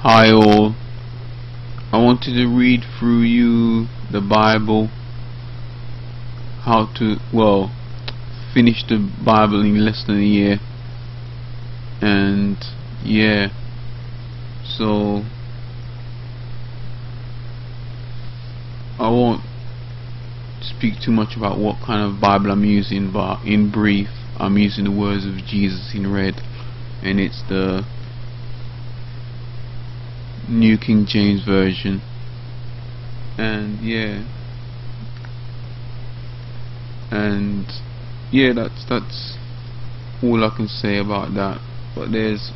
Hi all, I wanted to read through you the Bible, how to, finish the Bible in less than a year, and yeah, so I won't speak too much about what kind of Bible I'm using, but in brief, I'm using the words of Jesus in red, and it's the New King James Version. And that's all I can say about that, but there's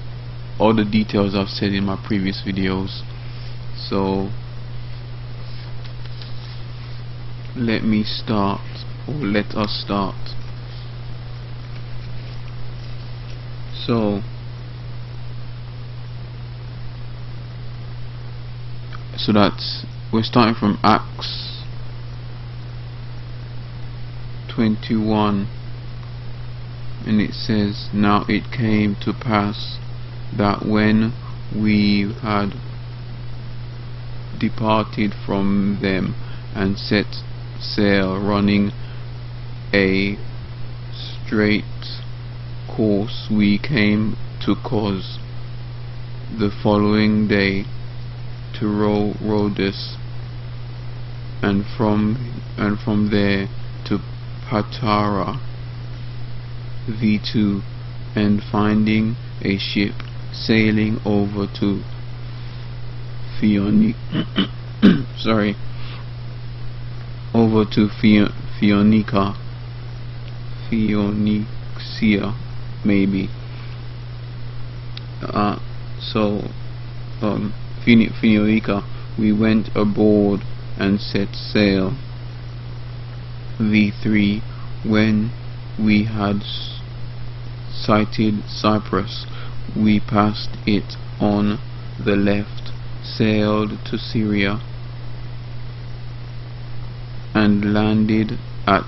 all the details I've said in my previous videos, so let us start. So we're starting from Acts 21, and it says, "Now it came to pass that when we had departed from them and set sail, running a straight course, we came to Cos the following day, to Rhodes, and from there to Patara V2, and finding a ship sailing over to Phoenicia, maybe. Phoenicia, we went aboard and set sail. V3, when we had sighted Cyprus, we passed it on the left, sailed to Syria, and landed at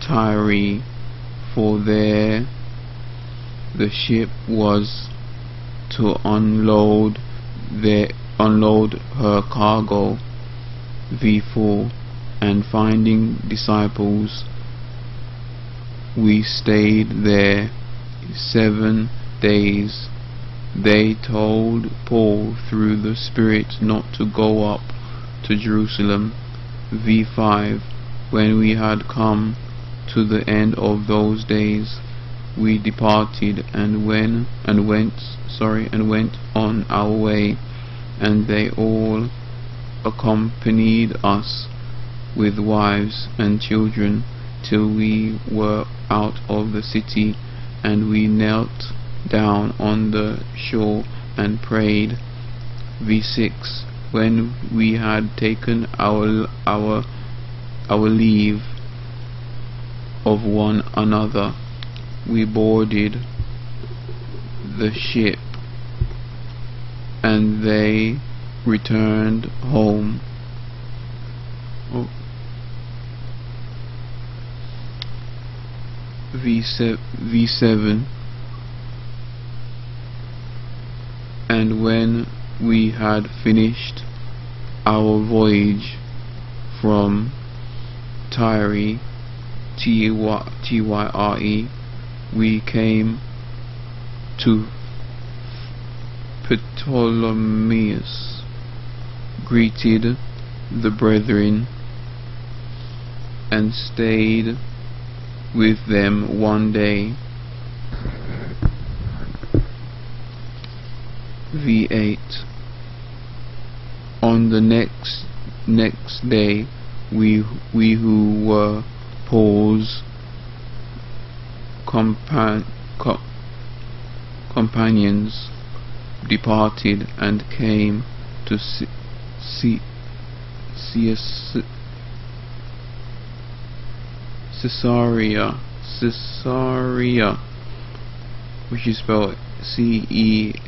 Tyre, for there the ship was to unload her cargo. V4, and finding disciples, we stayed there 7 days. They told Paul through the Spirit not to go up to Jerusalem. V5, when we had come to the end of those days, we departed and went on our way, and they all accompanied us with wives and children till we were out of the city, and we knelt down on the shore and prayed. V6, when we had taken our leave of one another, we boarded the ship, and they returned home. V7, and when we had finished our voyage from Tyre, Tyre, we came to Ptolemais, greeted the brethren, and stayed with them 1 day. V8, on the next day, we who were Paul's companions departed and came to Caesarea, which is spelled Caesarea,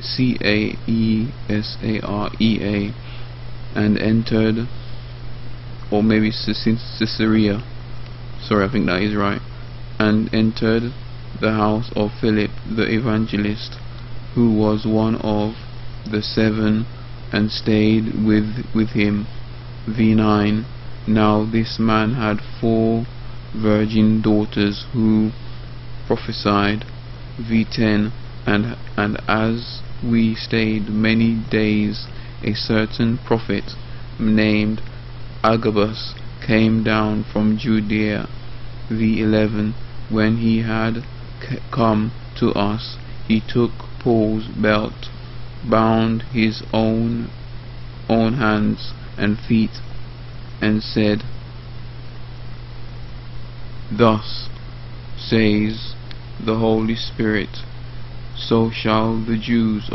and entered, or maybe Caesarea, sorry, I think that is right, and entered the house of Philip the evangelist, who was one of the 7, and stayed with him. v9. Now this man had 4 virgin daughters who prophesied. v10. And as we stayed many days, a certain prophet named Agabus came down from Judea. v11. When he had come to us, he took Paul's belt, bound his own hands and feet, and said, "Thus says the Holy Spirit, so shall the Jews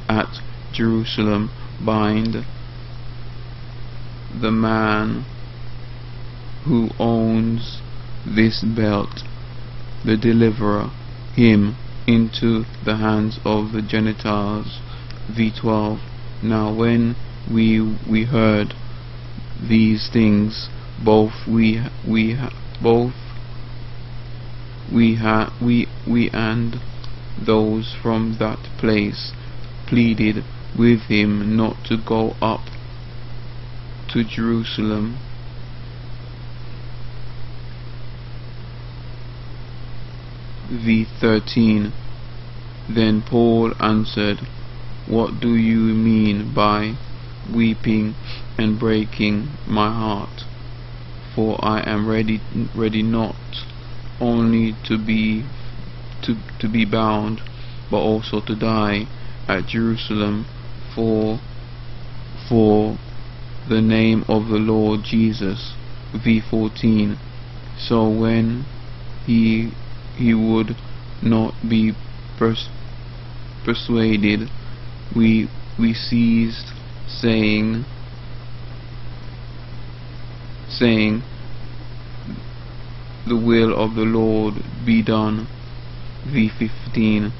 at Jerusalem bind the man who owns this belt, the deliverer, him into the hands of the Gentiles." v12. Now when we heard these things, both we and those from that place pleaded with him not to go up to Jerusalem. v13. Then Paul answered, "What do you mean by weeping and breaking my heart? For I am ready not only to be bound, but also to die at Jerusalem for the name of the Lord Jesus." v14. So when he would not be persuaded, we ceased, saying, "The will of the Lord be done." v15.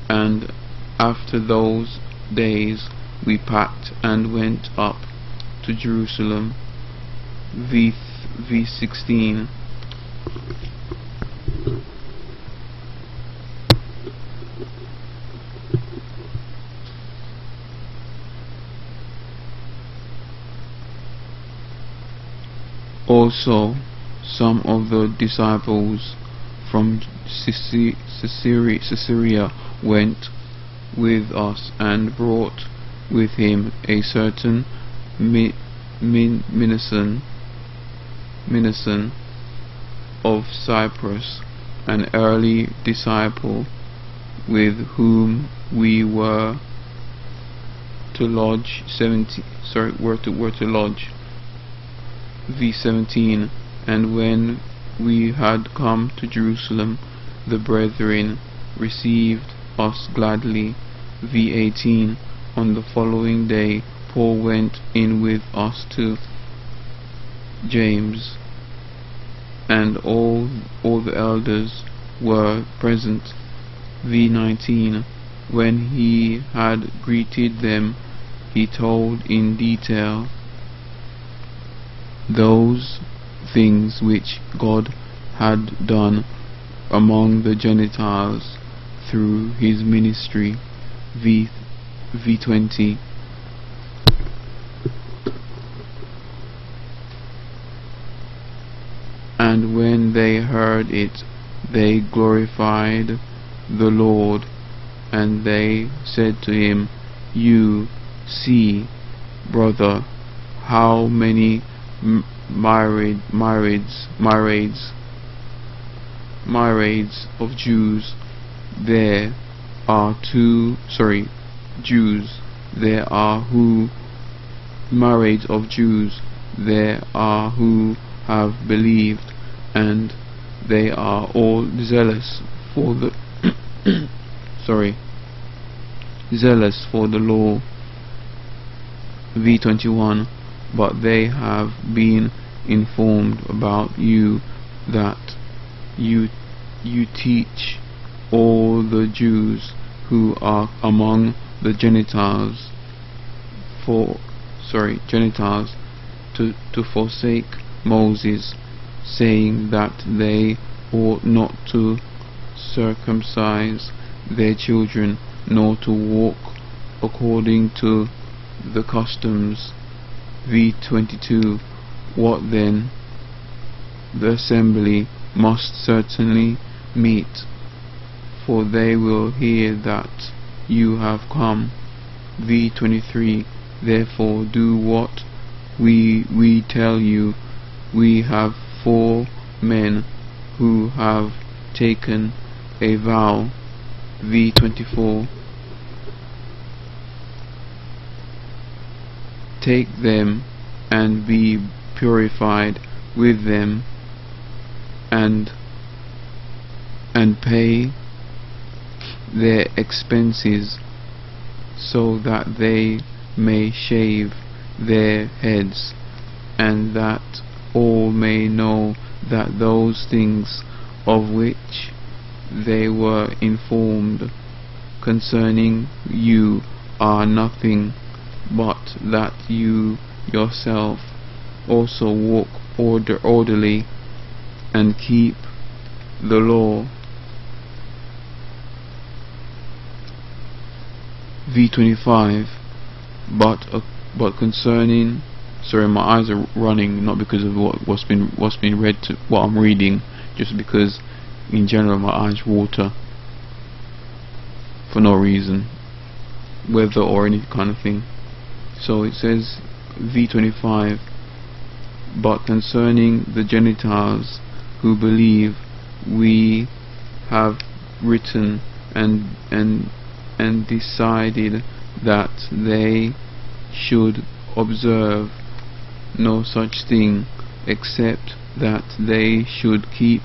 And after those days we packed and went up to Jerusalem. v16. Also some of the disciples from Caesarea went with us, and brought with him a certain Mnason of Cyprus, an early disciple, with whom we were to lodge. v17. And when we had come to Jerusalem, the brethren received us gladly. v18. On the following day Paul went in with us to James, and all the elders were present. v19. When he had greeted them, he told in detail those things which God had done among the Gentiles through his ministry. v20. And when they heard it, they glorified the Lord, and they said to him, "You see, brother, how many myriads of Jews there are who have believed, and they are all zealous for the zealous for the law." v21. But they have been informed about you that you teach all the Jews who are among the Gentiles to forsake Moses, saying that they ought not to circumcise their children, nor to walk according to the customs. v. 22. What then? The assembly must certainly meet, for they will hear that you have come. v. 23. Therefore do what we tell you. We have 4 men who have taken a vow. v. 24. Take them and be purified with them, and pay their expenses, so that they may shave their heads, and that all may know that those things of which they were informed concerning you are nothing, but that you yourself also walk orderly and keep the law. v. 25. But concerning, sorry, my eyes are running, not because of what's been read, to what I'm reading, just because in general my eyes water for no reason, weather or any kind of thing. So it says, v. 25. But concerning the Gentiles who believe, we have written and decided that they should observe no such thing, except that they should keep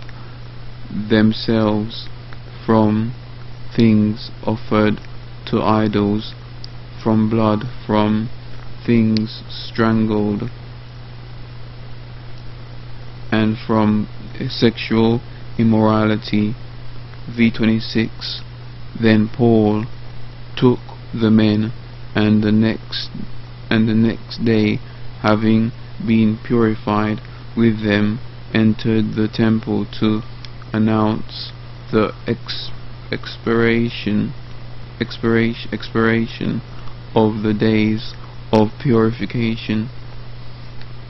themselves from things offered to idols, from blood, from things strangled, and from sexual immorality. v. 26. Then Paul took the men, and the next day, having been purified with them, entered the temple to announce the expiration of the days of purification,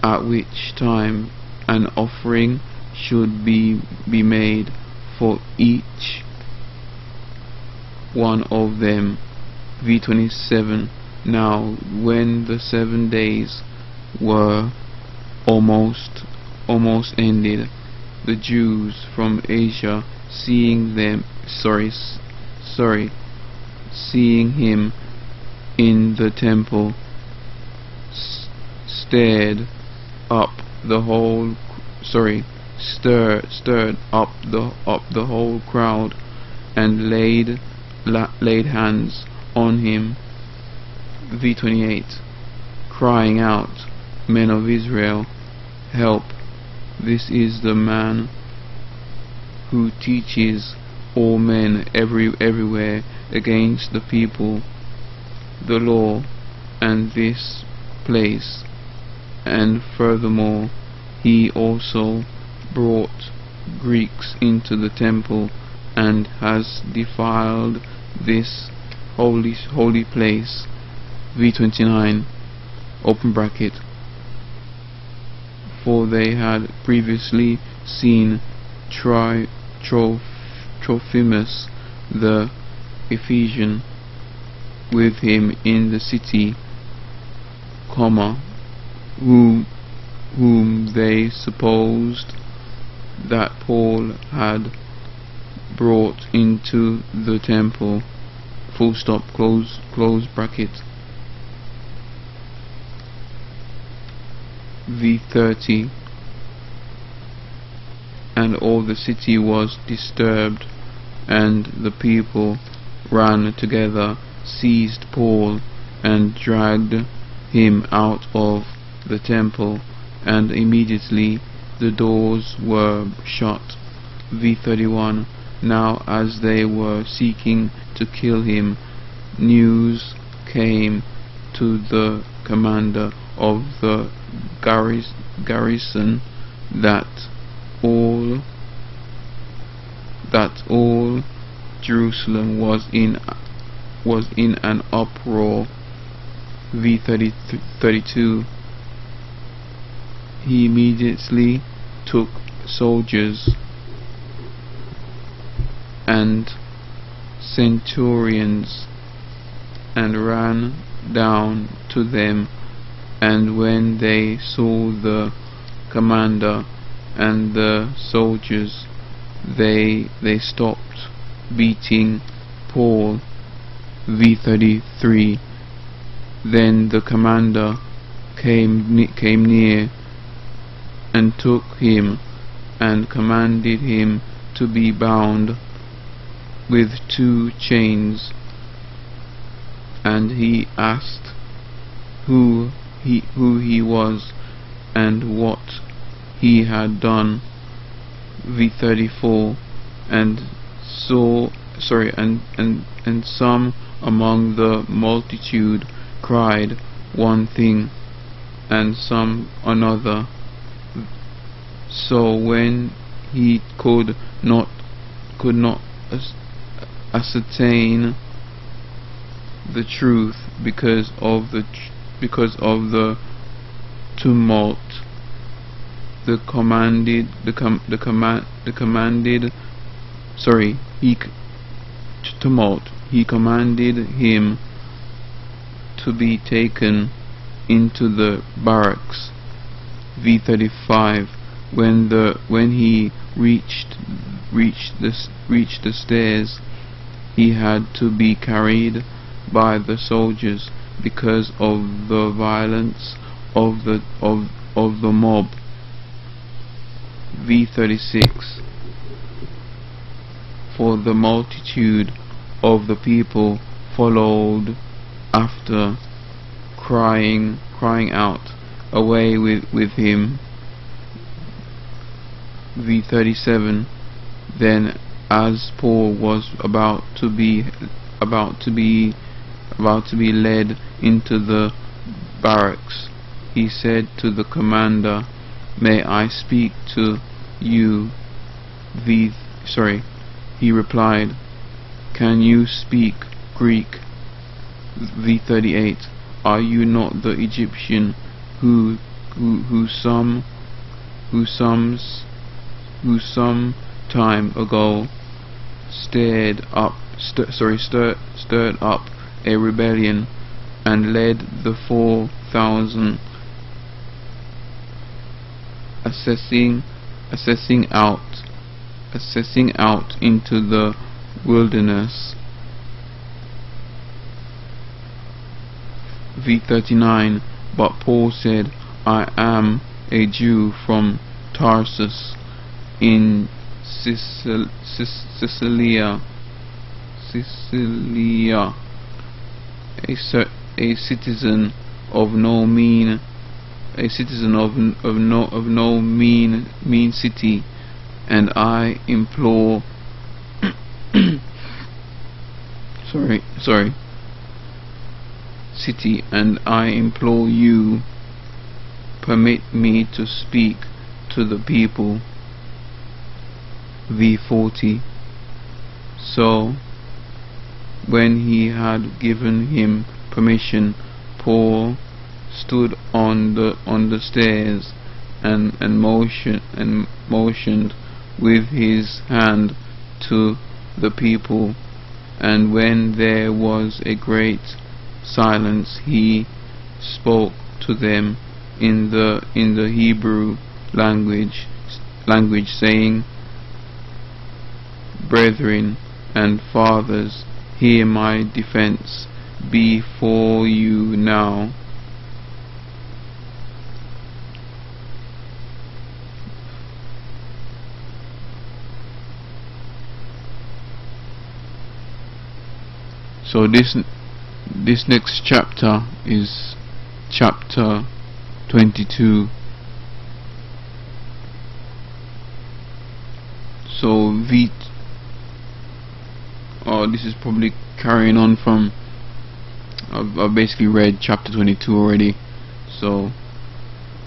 at which time an offering should be made for each one of them. v. 27. Now when the 7 days were almost ended, the Jews from Asia, seeing him in the temple, stirred up the whole crowd, and laid hands on him. v. 28. Crying out, Men of Israel, help! This is the man who teaches all men everywhere against the people the law and this place. And furthermore, he also brought Greeks into the temple, and has defiled this holy place. v. 29. Open bracket. For they had previously seen Trophimus the Ephesian with him in the city, whom they supposed that Paul had brought into the temple. Full stop, close bracket. v. 30. And all the city was disturbed, and the people ran together, seized Paul, and dragged him out of the temple, and immediately the doors were shut. v. 31. Now as they were seeking to kill him, news came to the commander of the garrison that all that all Jerusalem was in an uproar. V32. He immediately took soldiers and centurions and ran down to them, and when they saw the commander and the soldiers, they stopped beating Paul. V33. Then the commander came near and took him and commanded him to be bound with 2 chains, and he asked who he was and what he had done. V34. And some among the multitude cried one thing, and some another. So when he could not ascertain the truth because of the tumult, he commanded him to be taken into the barracks. V35. When he reached the stairs, he had to be carried by the soldiers because of the violence of the mob. V36. For the multitude of the people followed after, crying out, "Away with him!" V37. Then, as Paul was about to be led into the barracks, he said to the commander, "May I speak to you?" He replied, "Can you speak Greek?" V38. Are you not the Egyptian who some time ago stirred up a rebellion and led the 4,000 assessing out into the wilderness? V39. But Paul said, "I am a Jew from Tarsus in Cilicia, a citizen of no mean city, and I implore city, and I implore you, permit me to speak to the people." V40. So when he had given him permission, Paul stood on the stairs and motioned with his hand to the people, and when there was a great silence, he spoke to them in the Hebrew language, saying, "Brethren and fathers, hear my defense before you now." So this next chapter is chapter 22. So this is probably carrying on from, I've basically read chapter 22 already, so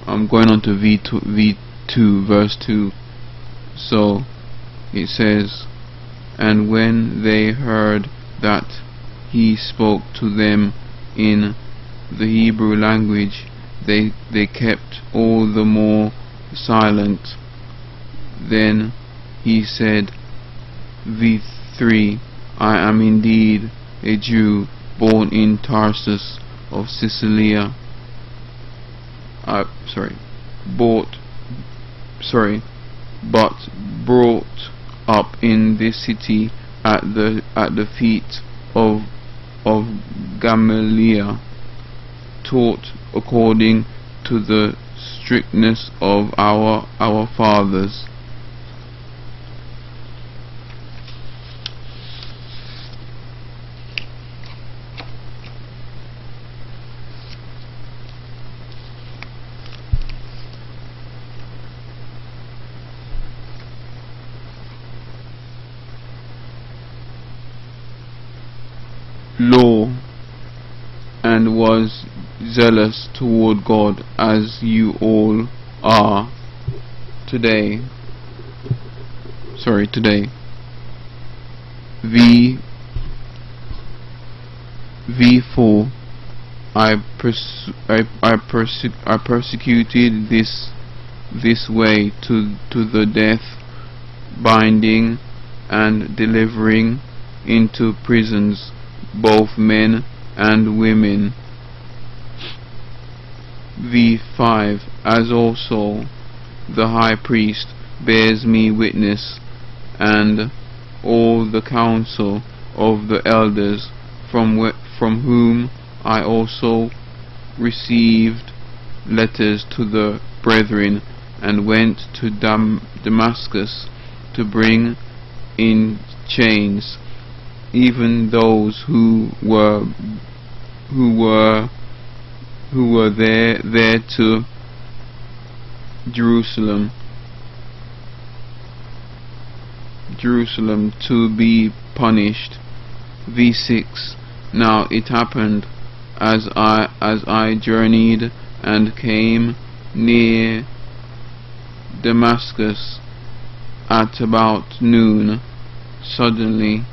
I'm going on to V2 verse 2. So it says, And when they heard that he spoke to them in the Hebrew language, they kept all the more silent. Then he said, V3, I am indeed a Jew, born in Tarsus of Cilicia. But brought up in this city at the feet of Gamaliel, taught according to the strictness of our fathers. Law, and was zealous toward God, as you all are today. V4, I persecuted this way to the death, binding and delivering into prisons both men and women. V5, as also the high priest bears me witness, and all the council of the elders, from whom I also received letters to the brethren, and went to Damascus to bring in chains even those who were there to Jerusalem to be punished. V6, now it happened as I journeyed and came near Damascus at about noon, suddenly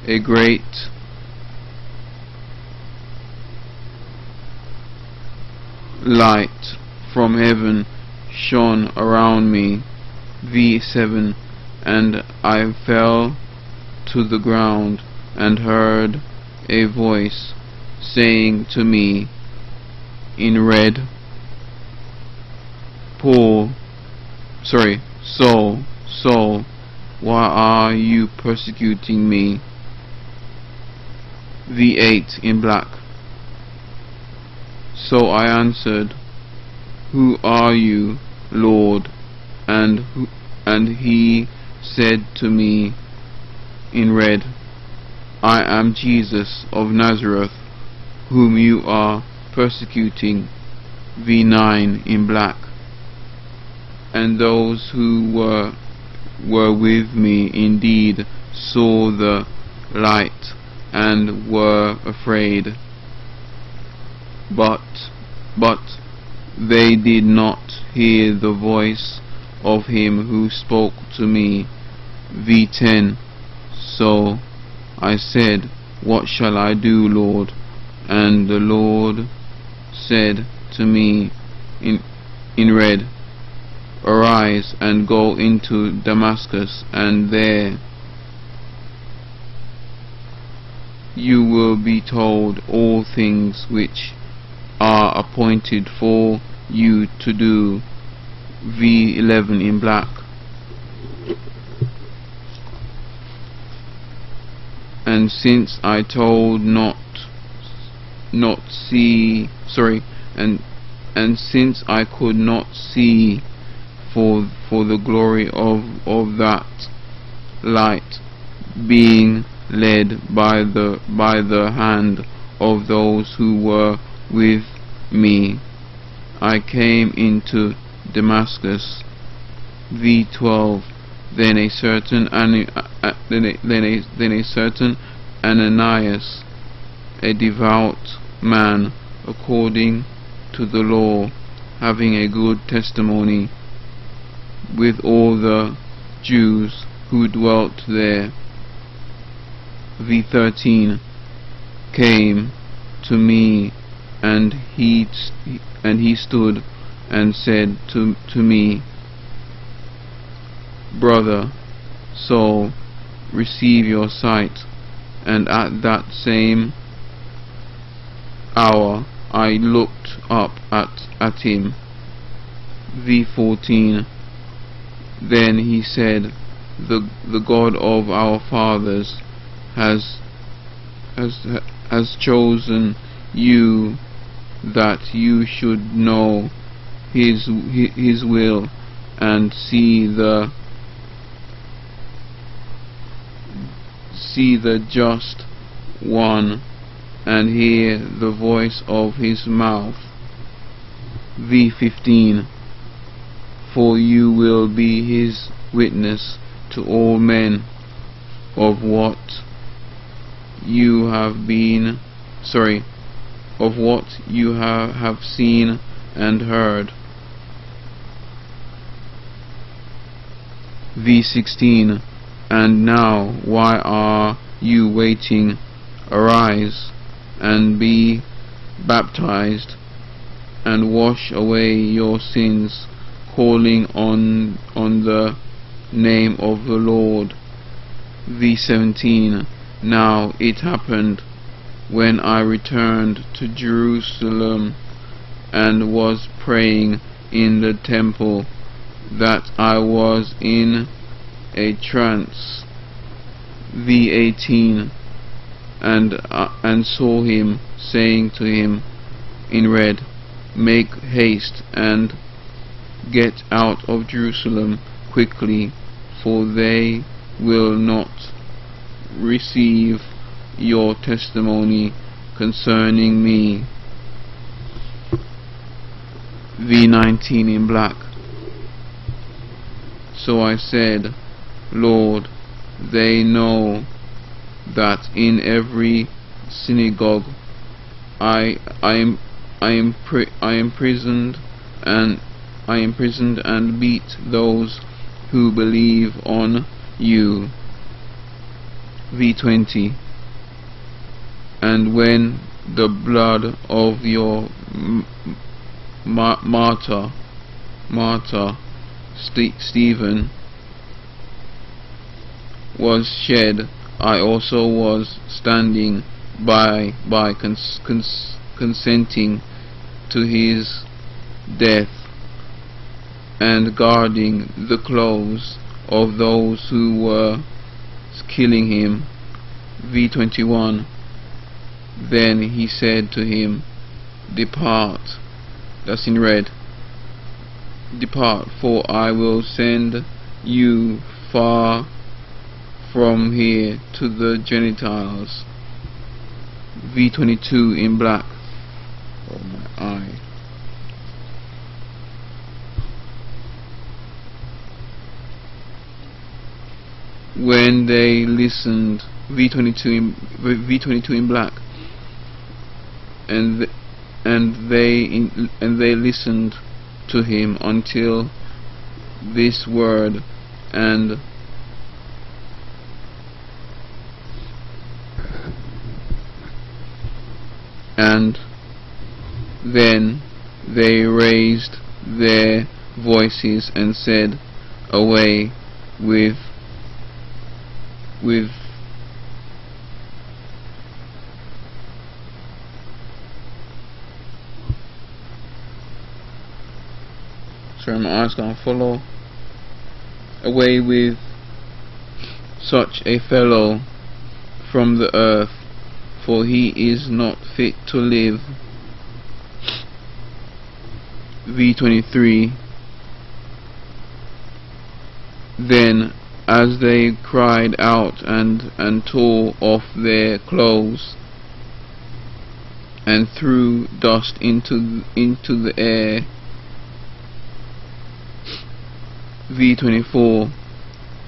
a great light from heaven shone around me. V7, and I fell to the ground and heard a voice saying to me in red, Saul, why are you persecuting me? V8 in black. So I answered, Who are you, Lord? And he said to me in red, I am Jesus of Nazareth, whom you are persecuting. V9 in black. And those who were with me indeed saw the light and were afraid, but they did not hear the voice of him who spoke to me. V10, so I said, What shall I do, Lord? And the Lord said to me in red, Arise and go into Damascus, and there you will be told all things which are appointed for you to do. V11 in black. And since I told and since I could not see for the glory of that light, being led by the hand of those who were with me, I came into Damascus. V12, then a certain Ananias, a devout man according to the law, having a good testimony, with all the Jews who dwelt there. V13 came to me, and he stood and said to me, Brother Saul, receive your sight. And at that same hour I looked up at him. V14 Then he said, the God of our fathers has chosen you, that you should know his will, and see the just one, and hear the voice of his mouth. V15 For you will be his witness to all men of what you have seen and heard. V16 And now, why are you waiting? Arise and be baptized, and wash away your sins, calling on the name of the Lord. V17 Now it happened, when I returned to Jerusalem and was praying in the temple, that I was in a trance. V18 And saw him, saying to him in red, Make haste and get out of Jerusalem quickly, for they will not receive your testimony concerning me. V19 in black So I said, Lord, they know that in every synagogue I am imprisoned and beat those who believe on you. V20 And when the blood of your martyr Stephen was shed, I also was standing by consenting to his death, and guarding the clothes of those who were killing him. V21 Then he said to him, Depart, that's in red, depart, for I will send you far from here to the Gentiles. V22 in black. Oh, my eye. When they listened, V22 in black, and they listened to him until this word, and then they raised their voices and said, Away with sorry, my eyes can't follow. Away with such a fellow from the earth, for he is not fit to live. V23 Then, as they cried out and tore off their clothes and threw dust into the air. V24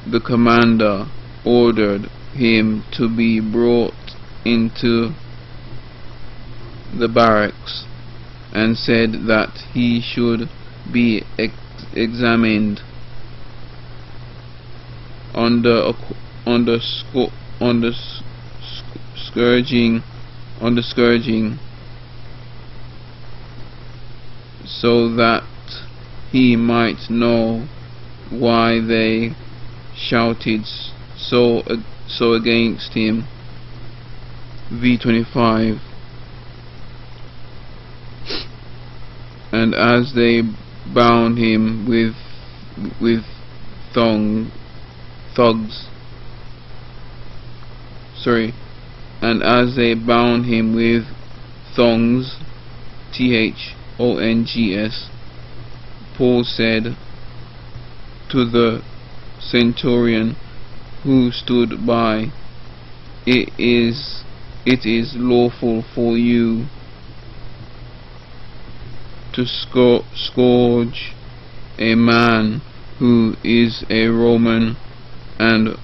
The commander ordered him to be brought into the barracks, and said that he should be examined on the scourging, so that he might know why they shouted so against him. V25. And as they bound him with and as they bound him with thongs, thongs, Paul said to the centurion who stood by, it is lawful for you to scourge a man who is a Roman and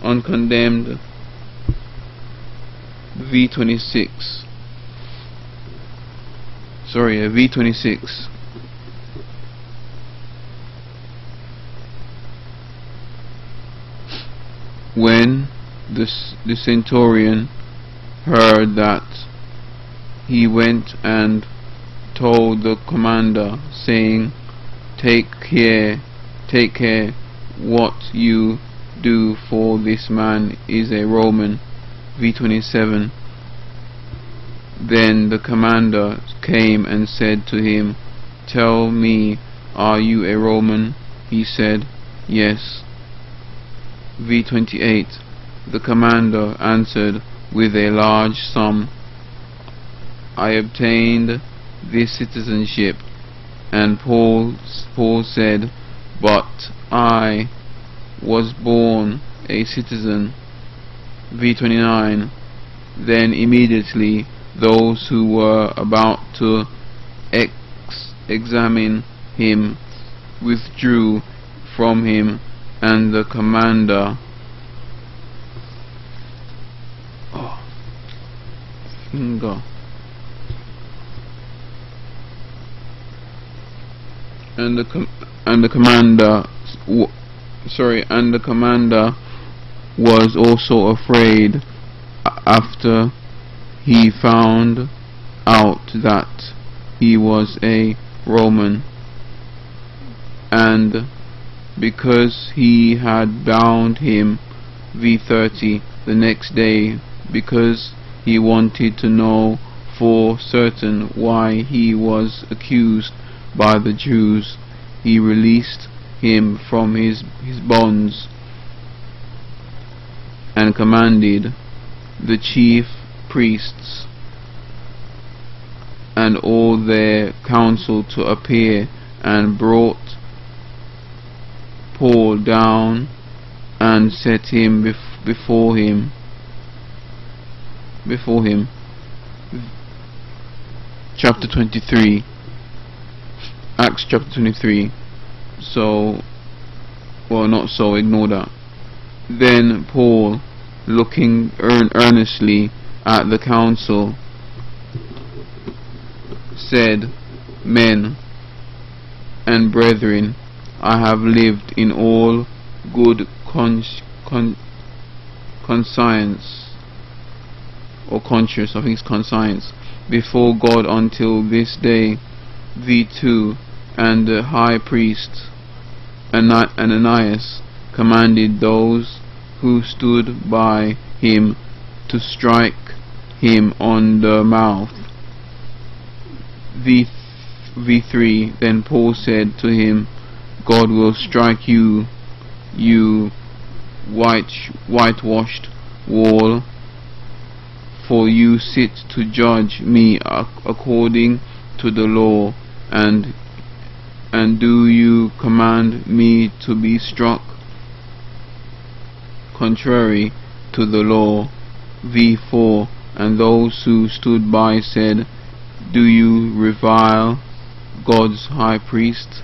uncondemned. V26. When the centurion heard that, he went and told the commander, saying, Take care what you do, for this man is a Roman. V27. Then the commander came and said to him, Tell me, are you a Roman? He said, Yes. V28. The commander answered, With a large sum I obtained this citizenship. And Paul said, But I was born a citizen. V29. Then immediately those who were about to examine him withdrew from him, and the commander the commander was also afraid after he found out that he was a Roman, and because he had bound him, V30, the next day, because he wanted to know for certain why he was accused by the Jews, he released him from his bonds and commanded the chief priests and all their council to appear, and brought Paul down and set him before him. Chapter 23. Acts chapter 23. Ignore that. Then Paul, looking earnestly at the council, said, Men and brethren, I have lived in all good conscience before God until this day. V2. And the high priest Ananias commanded those who stood by him to strike him on the mouth. V3. Then Paul said to him, God will strike you, you whitewashed wall, for you sit to judge me according to the law, and do you command me to be struck contrary to the law? V4. And those who stood by said, Do you revile God's high priest?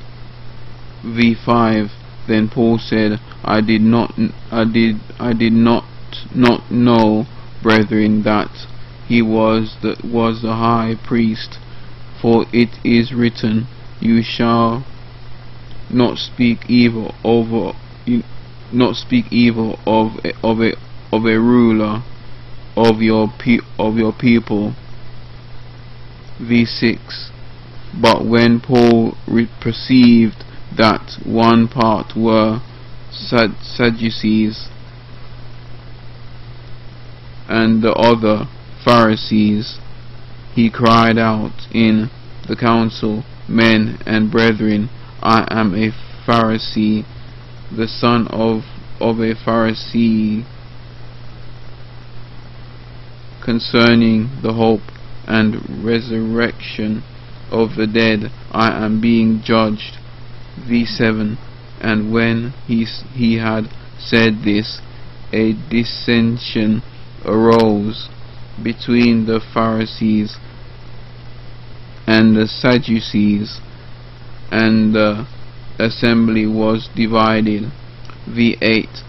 V5. Then Paul said, I did not know, brethren, that he was the high priest, for it is written, You shall not speak evil of a ruler of your people. V6. But when Paul perceived that one part were Sadducees and the other Pharisees, he cried out in the council, Men and brethren, I am a Pharisee, the son of a Pharisee. Concerning the hope and resurrection of the dead I am being judged. V7. And when he had said this, a dissension arose between the Pharisees and the Sadducees, and the assembly was divided. V8.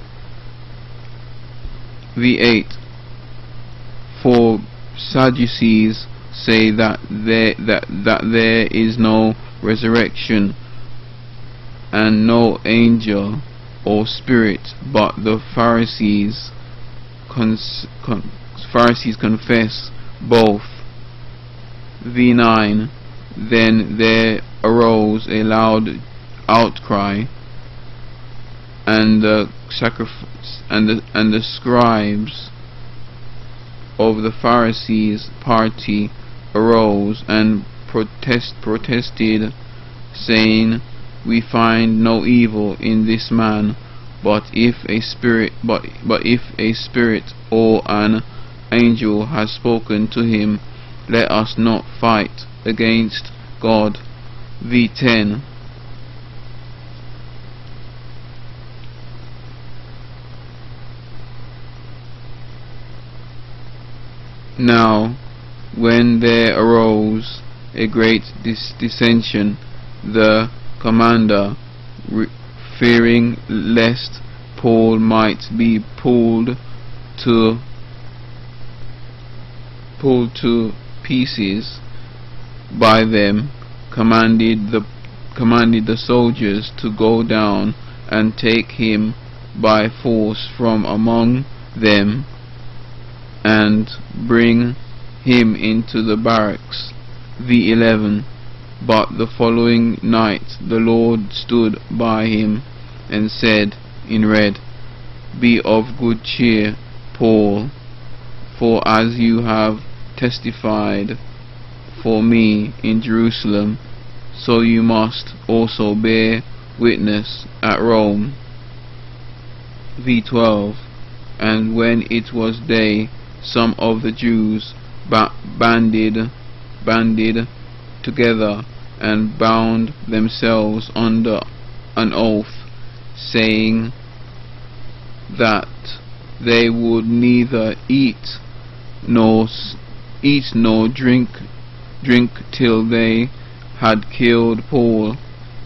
For Sadducees say that there is no resurrection and no angel or spirit, but the Pharisees confess both. V9. Then there arose a loud outcry, and the scribes of the Pharisees' party arose and protested, saying, We find no evil in this man, but if a spirit or an angel has spoken to him, let us not fight against God. V10. Now, when there arose a great dissension, the commander, fearing lest Paul might be pulled to pieces by them, commanded the soldiers to go down and take him by force from among them and bring him into the barracks. V11. But the following night the Lord stood by him and said in red, Be of good cheer, Paul, for as you have testified for me in Jerusalem, so you must also bear witness at Rome. V12. And when it was day, some of the Jews banded together and bound themselves under an oath, saying that they would neither eat nor drink till they had killed Paul.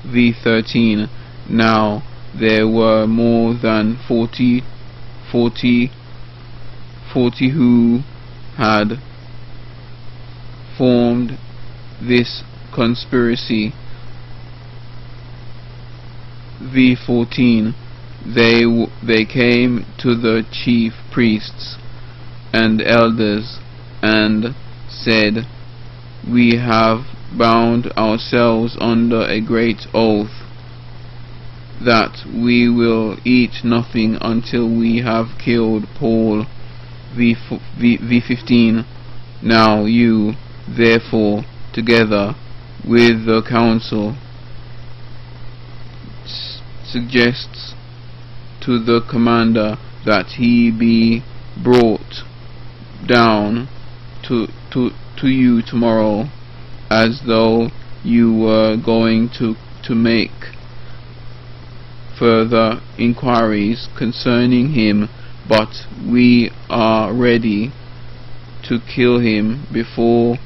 V13. Now there were more than 40 who had formed this conspiracy. V14. They came to the chief priests and elders and said, We have bound ourselves under a great oath that we will eat nothing until we have killed Paul. V15. Now you, therefore, together with the council, suggests to the commander that he be brought down to you tomorrow, as though you were going to make further inquiries concerning him, but we are ready to kill him before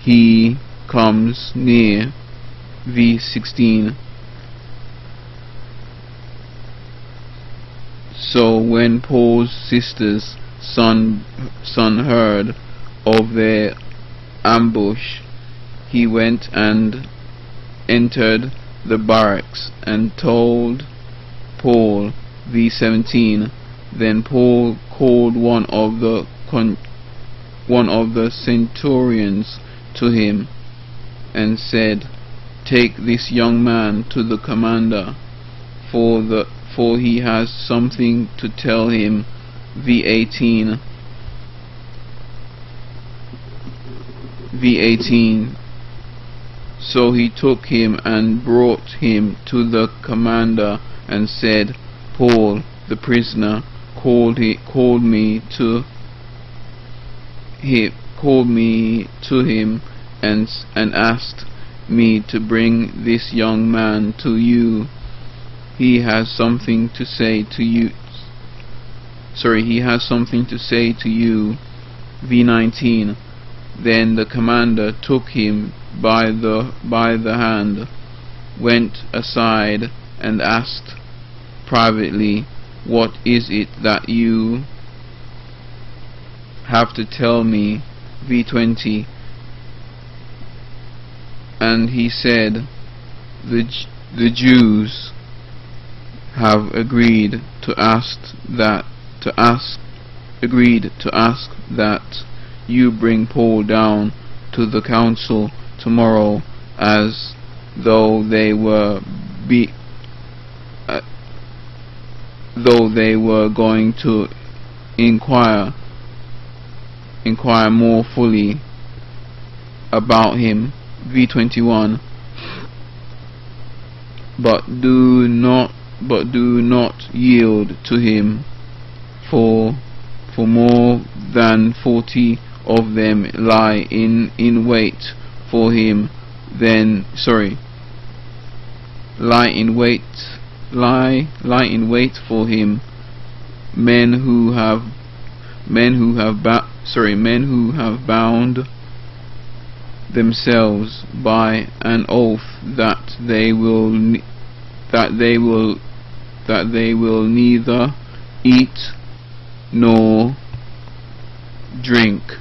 he comes near. V16. So when Paul's sister's son heard of their ambush, he went and entered the barracks and told Paul. V17. Then Paul called one of the centurions to him and said, "Take this young man to the commander, for he has something to tell him." V18. So he took him and brought him to the commander and said, "Paul, the prisoner, called me to him and asked me to bring this young man to you. He has something to say to you." He has something to say to you. V19. Then the commander took him by the hand, went aside, and asked privately, "What is it that you have to tell me?" V20. And he said, the Jews have agreed to ask that you bring Paul down to the council tomorrow, as though they were going to inquire more fully about him. V21. But do not yield to him, for more than 40 of them lie in wait for him. Lie in wait for him, men who have bound themselves by an oath that they will neither eat nor drink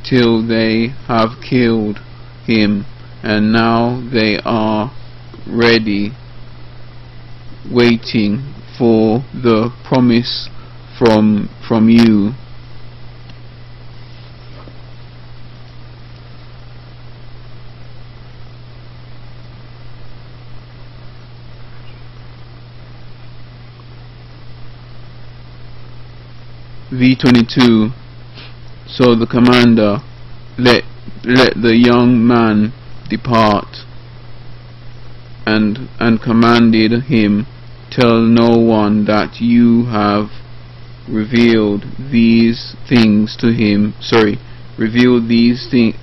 till they have killed him, and now they are ready, waiting for the promise from you. V22. So the commander let the young man depart, and commanded him, "Tell no one that you have revealed these things to him." Revealed these things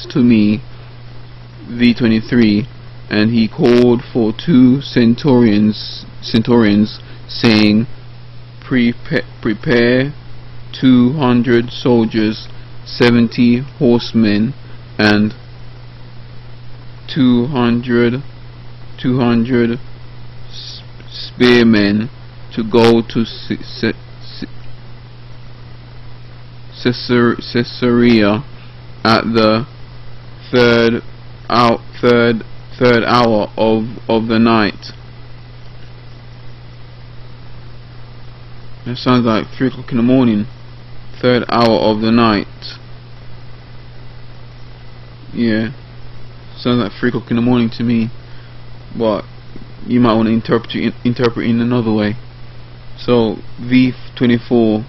to me. V23. And he called for 2 centurions, saying, Prepare 200 soldiers, 70 horsemen, and 200 spearmen to go to Caesarea at the third hour of the night. That sounds like 3 o'clock in the morning. 3rd hour of the night. Yeah, sounds like 3 o'clock in the morning to me, but you might want to interpret in another way. So V24.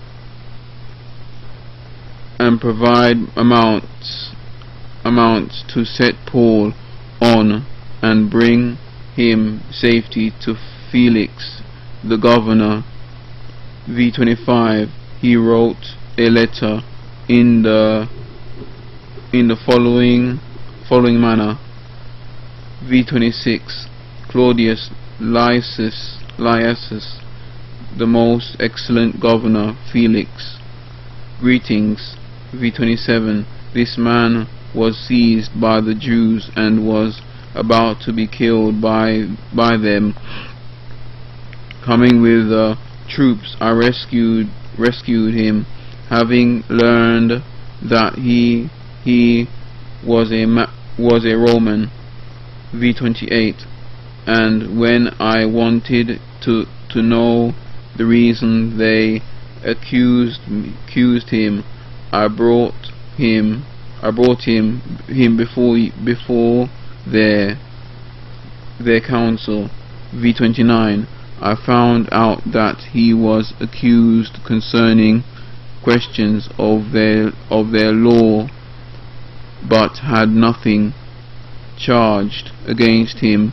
And provide amounts to set Paul on and bring him safety to Felix the governor. V25. He wrote a letter in the following manner. V26. Claudius Lysias, the most excellent governor, Felix, greetings. V27. This man was seized by the Jews and was about to be killed by them. Coming with the troops, I rescued him, having learned that he was a Roman. V28. And when I wanted to know the reason they accused him, I brought him before their council. V29. I found out that he was accused concerning questions of their law, but had nothing charged against him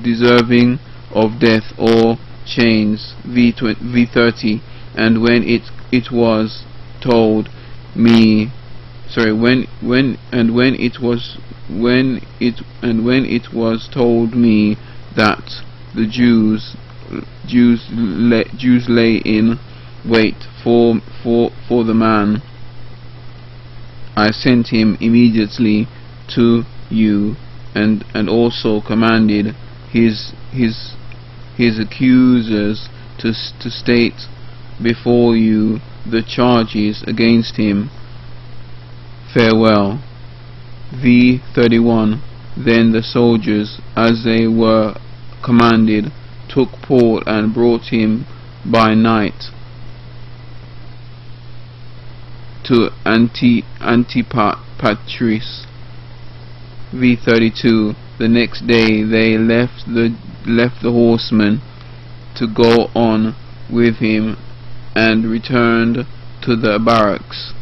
deserving of death or chains. V30. And when it was told me, when it was told me that the Jews lay in wait for the man, I sent him immediately to you, and also commanded his accusers to state before you the charges against him. Farewell. V31. Then the soldiers, as they were commanded, took Paul and brought him by night to Antipatris. V32. The next day they left the horsemen to go on with him, and returned to the barracks.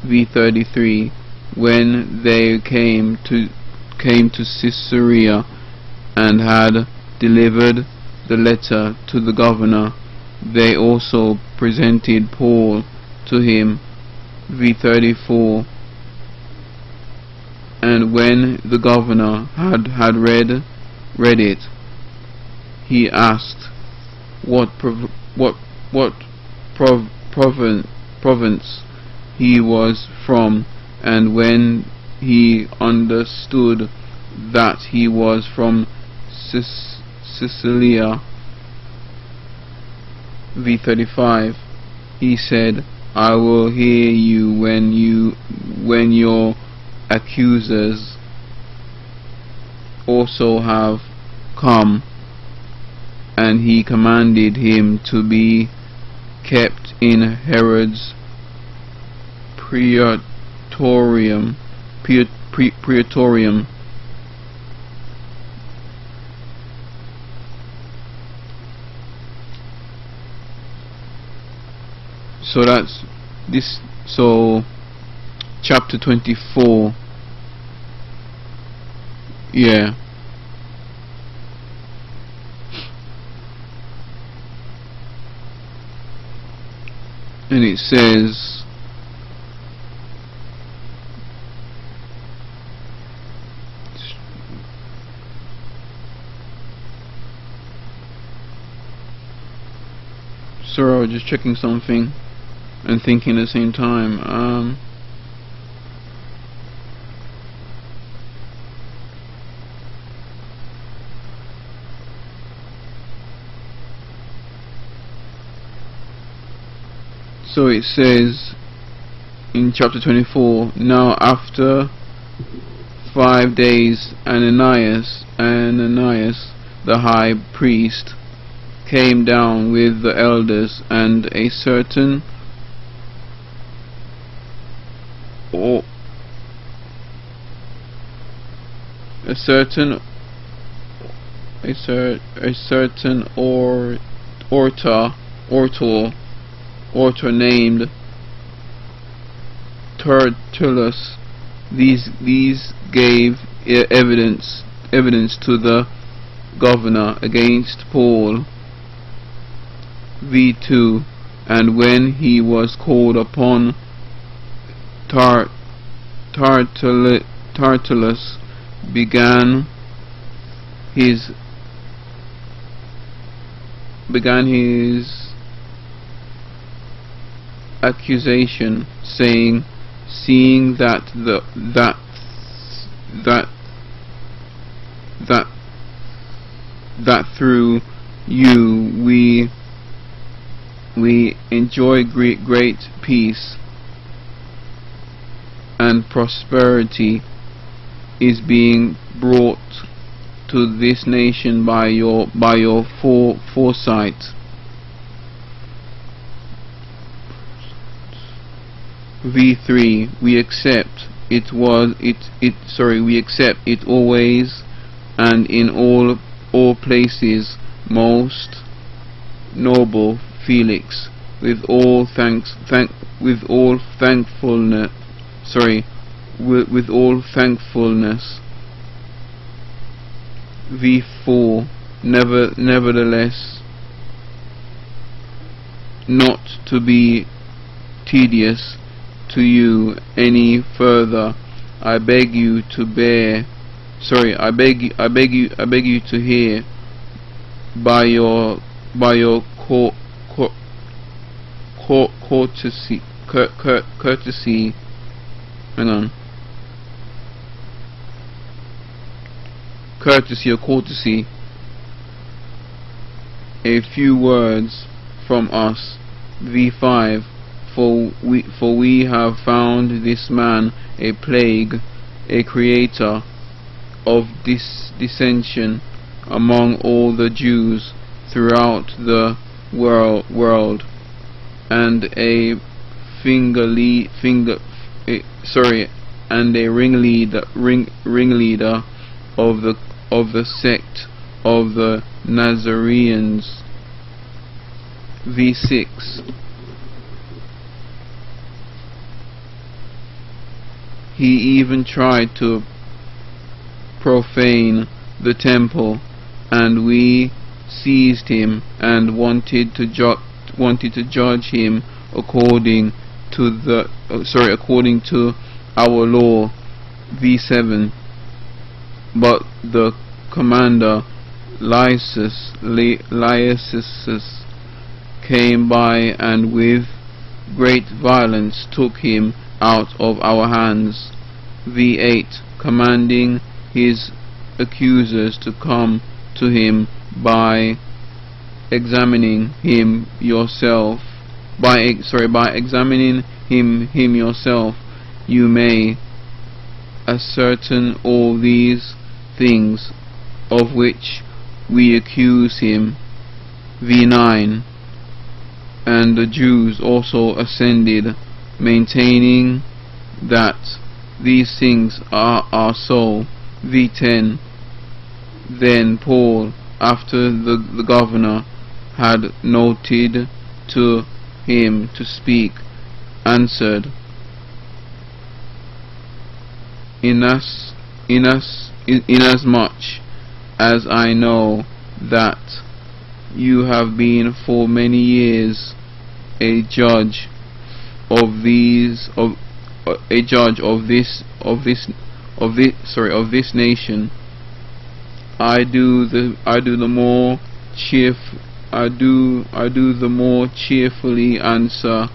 V33. When they came to Caesarea and had delivered the letter to the governor, they also presented Paul to him. V34. And when the governor had read it, he asked what province he was from, and when he understood that he was from Sicilia. V35. He said, I will hear you when your accusers also have come. And he commanded him to be kept in Herod's praetorium. So that's this. So chapter 24. Yeah. And it says, sorry, I was just checking something and thinking at the same time. So it says in chapter 24, now after 5 days Ananias the high priest came down with the elders, and a certain orator named Tertullus. These gave evidence to the governor against Paul. V2. And when he was called upon, Tertullus began his accusation, saying, seeing that through you we enjoy great peace, and prosperity is being brought to this nation by your foresight. V3. We accept we accept it always and in all places, most noble Felix, with all thankfulness. V4. Nevertheless, not to be tedious to you any further, I beg you to hear by your courtesy. Courtesy, a few words from us. V5. For we have found this man a plague, a creator of dissension among all the Jews throughout the world, and a ringleader of the sect of the Nazarenes. V6. He even tried to profane the temple, and we seized him and wanted to judge him according to our law. V7. But the commander Lysias came by and with great violence took him out of our hands. V8. Commanding his accusers to come to him by examining him yourself. By examining him yourself, you may ascertain all these things of which we accuse him. V9. And the Jews also ascended, maintaining that these things are so. V10. Then Paul, after the governor had noted to him to speak, answered, Inasmuch as I know that you have been for many years a judge of this nation, I do the more cheerfully answer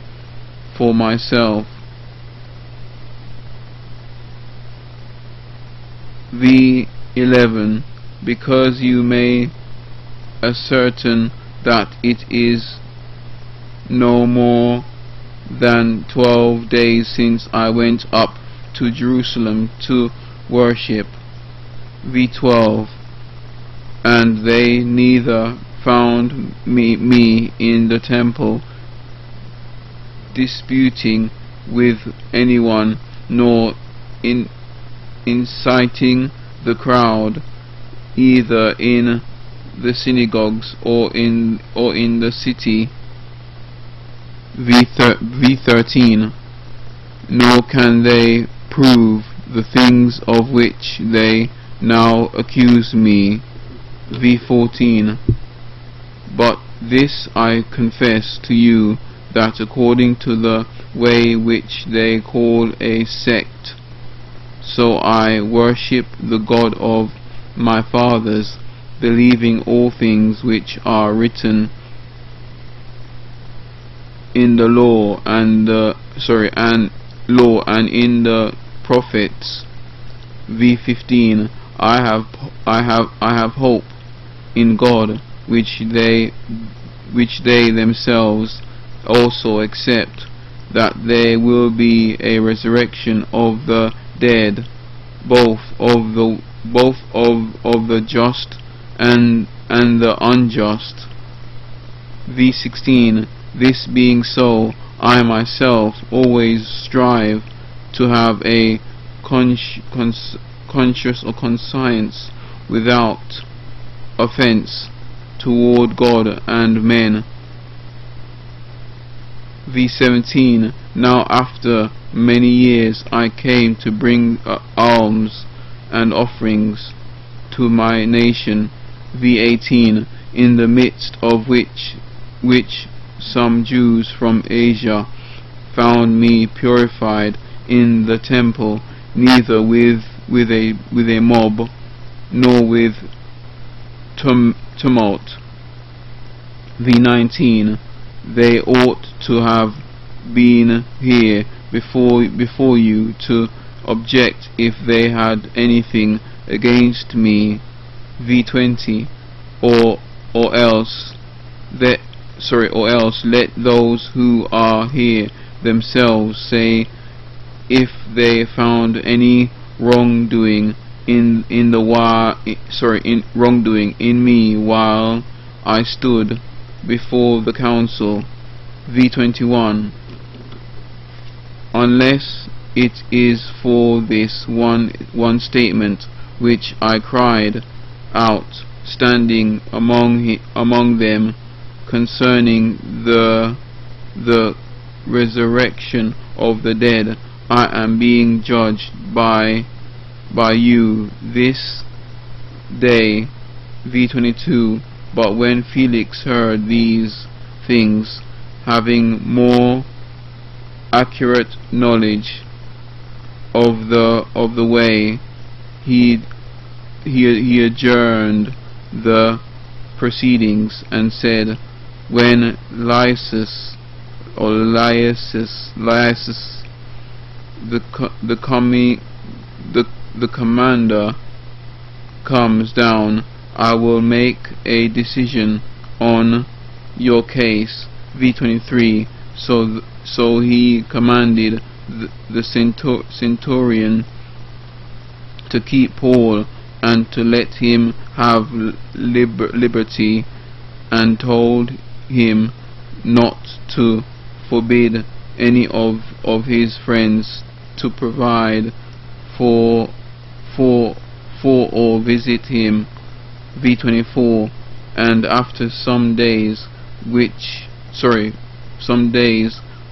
for myself. V11. Because you may ascertain that it is no more than 12 days since I went up to Jerusalem to worship. V12. And they neither found me in the temple disputing with anyone, nor inciting the crowd, either in the synagogues or in the city. V13. Nor can they prove the things of which they now accuse me. V14. But this I confess to you, that according to the way which they call a sect, so I worship the God of my fathers, believing all things which are written in the law and in the prophets. V15. I have hope in God, which they themselves also accept, that there will be a resurrection of the dead, both of the just and the unjust. V16. This being so, I myself always strive to have a conscience or conscience without offense toward God and men. V17. Now after many years I came to bring alms and offerings to my nation. V18. In the midst of which some Jews from Asia found me purified in the temple, neither with a mob nor with tumult. V19. They ought to have been here before you to object if they had anything against me. V20. Or else let those who are here themselves say if they found any wrongdoing in me while I stood before the council. V21. Unless it is for this one statement which I cried out standing among them concerning the resurrection of the dead, I am being judged by you this day. V22. But when Felix heard these things, having more accurate knowledge of the way, he adjourned the proceedings and said, when Lysis, the commander, comes down, I will make a decision on your case. V23. So he commanded the centurion to keep Paul and to let him have liberty, and told him not to forbid any of his friends to provide for or visit him. V24. And after some days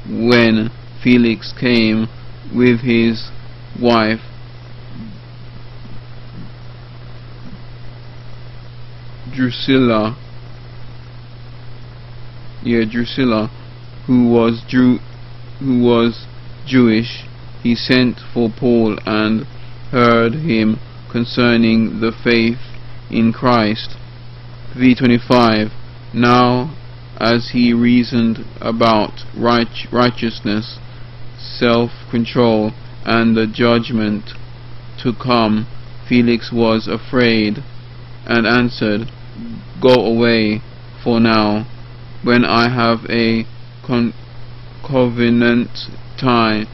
when Felix came with his wife Drusilla, who was Jewish, he sent for Paul and heard him concerning the faith in Christ. V25. Now as he reasoned about righteousness, self-control, and the judgment to come, Felix was afraid and answered, Go away for now, when I have a convenient time.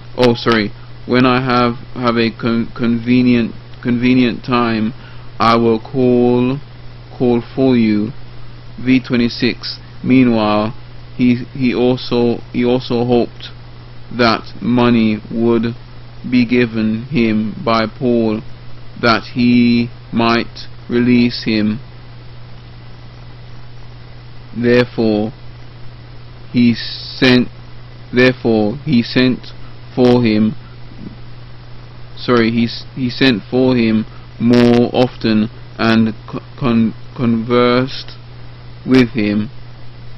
When I have a convenient time, I will call for you. V26. Meanwhile, he also hoped that money would be given him by Paul, that he might release him. Therefore he sent for him more often and conversed with him.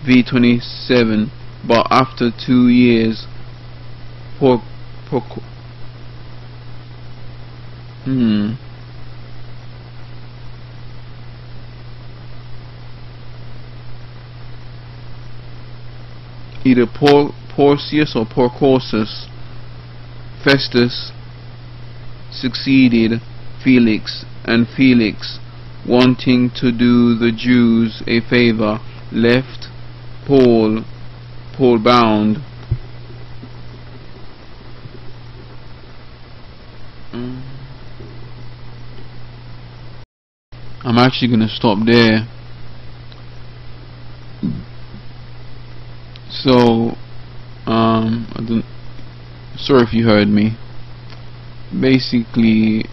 V27. But after 2 years, either Porcius or Porcosus Festus succeeded Felix, and Felix, wanting to do the Jews a favor, left Paul bound I'm actually gonna stop there. So sorry if you heard me. Basically,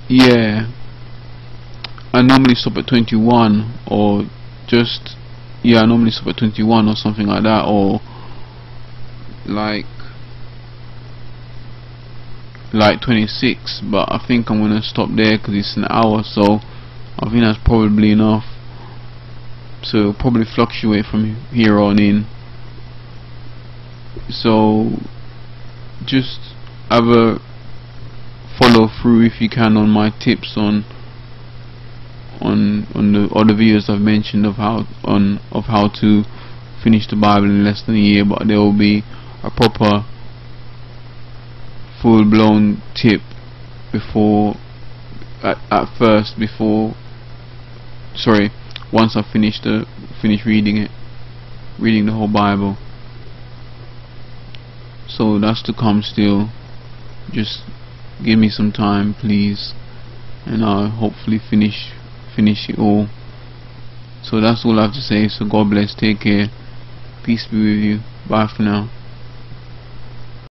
yeah, I normally stop at 21, or just, yeah, I normally stop at 21 or something like that, or like 26, but I think I'm gonna stop there because it's an hour, so I think that's probably enough. So it'll probably fluctuate from here on in. So just have a follow through if you can on my tips on the other videos I've mentioned of how to finish the Bible in less than a year, but there will be a proper full-blown tip before once I finish reading the whole Bible. So that's to come still. Just give me some time, please, and I'll hopefully finish it all. So that's all I have to say. So God bless, take care, peace be with you, bye for now.